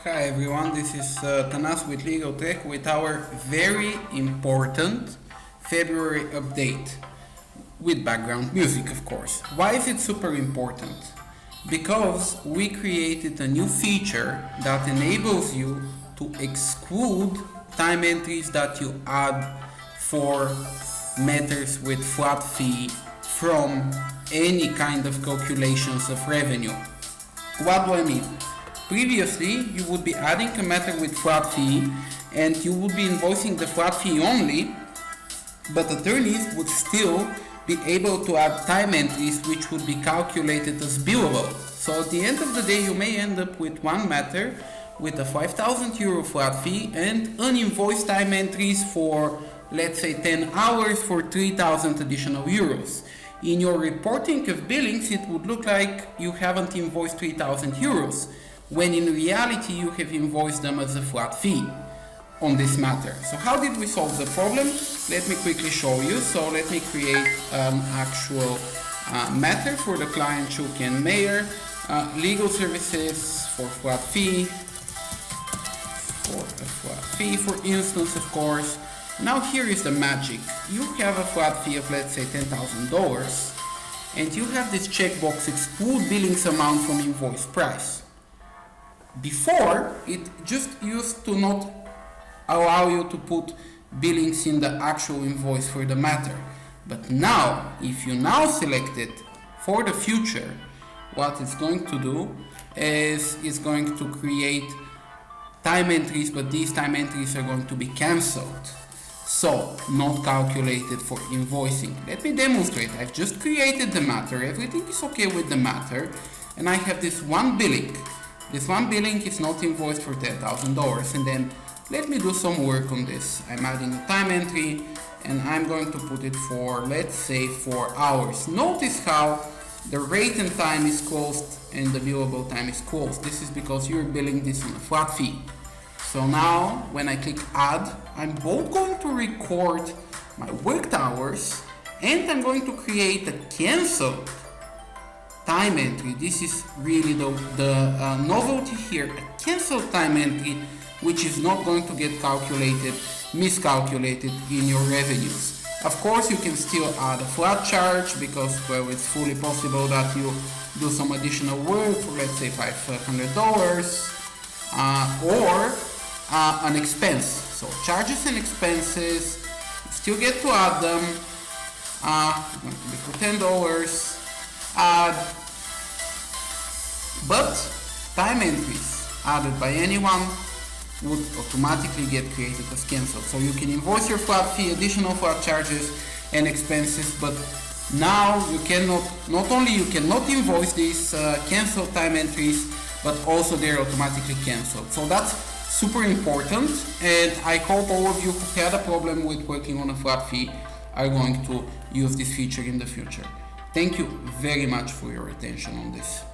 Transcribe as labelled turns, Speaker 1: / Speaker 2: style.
Speaker 1: Hi everyone, this is Tanas with LegalTrek with our very important February update with background music, of course. Why is it super important? Because we created a new feature that enables you to exclude time entries that you add for matters with flat fee from any kind of calculations of revenue. What do I mean? Previously, you would be adding a matter with flat fee and you would be invoicing the flat fee only, but attorneys would still be able to add time entries which would be calculated as billable. So at the end of the day, you may end up with one matter with a 5,000 euro flat fee and uninvoiced time entries for, let's say, 10 hours for 3,000 additional euros. In your reporting of billings, it would look like you haven't invoiced 3,000 euros, when in reality you have invoiced them as a flat fee on this matter. So how did we solve the problem? Let me quickly show you. So let me create an actual matter for the client Chuk and Mayer. Legal services for flat fee. For instance, of course. Now here is the magic. You have a flat fee of, let's say, $10,000, and you have this checkbox exclude billings amount from invoice price. Before, it just used to not allow you to put billings in the actual invoice for the matter. But now, if you now select it for the future, what it's going to do is it's going to create time entries, but these time entries are going to be cancelled. So, not calculated for invoicing. Let me demonstrate. I've just created the matter, everything is okay with the matter, and I have this one billing. This one billing is not invoiced for $10,000, and then let me do some work on this. I'm adding a time entry, and I'm going to put it for, let's say, 4 hours. Notice how the rate and time is closed and the billable time is closed. This is because you're billing this on a flat fee. So now, when I click add, I'm both going to record my worked hours and I'm going to create a canceled time entry. This is really the novelty here, a canceled time entry which is not going to get miscalculated in your revenues. Of course, you can still add a flat charge because, well, it's fully possible that you do some additional work for, let's say, $500 or an expense. So charges and expenses, you still get to add them. Going to be for $10. Add, but time entries added by anyone would automatically get created as cancelled. So you can invoice your flat fee, additional flat charges and expenses, but now you cannot, not only you cannot invoice these cancelled time entries, but also they're automatically cancelled. So that's super important, and I hope all of you who had a problem with working on a flat fee are going to use this feature in the future. Thank you very much for your attention on this.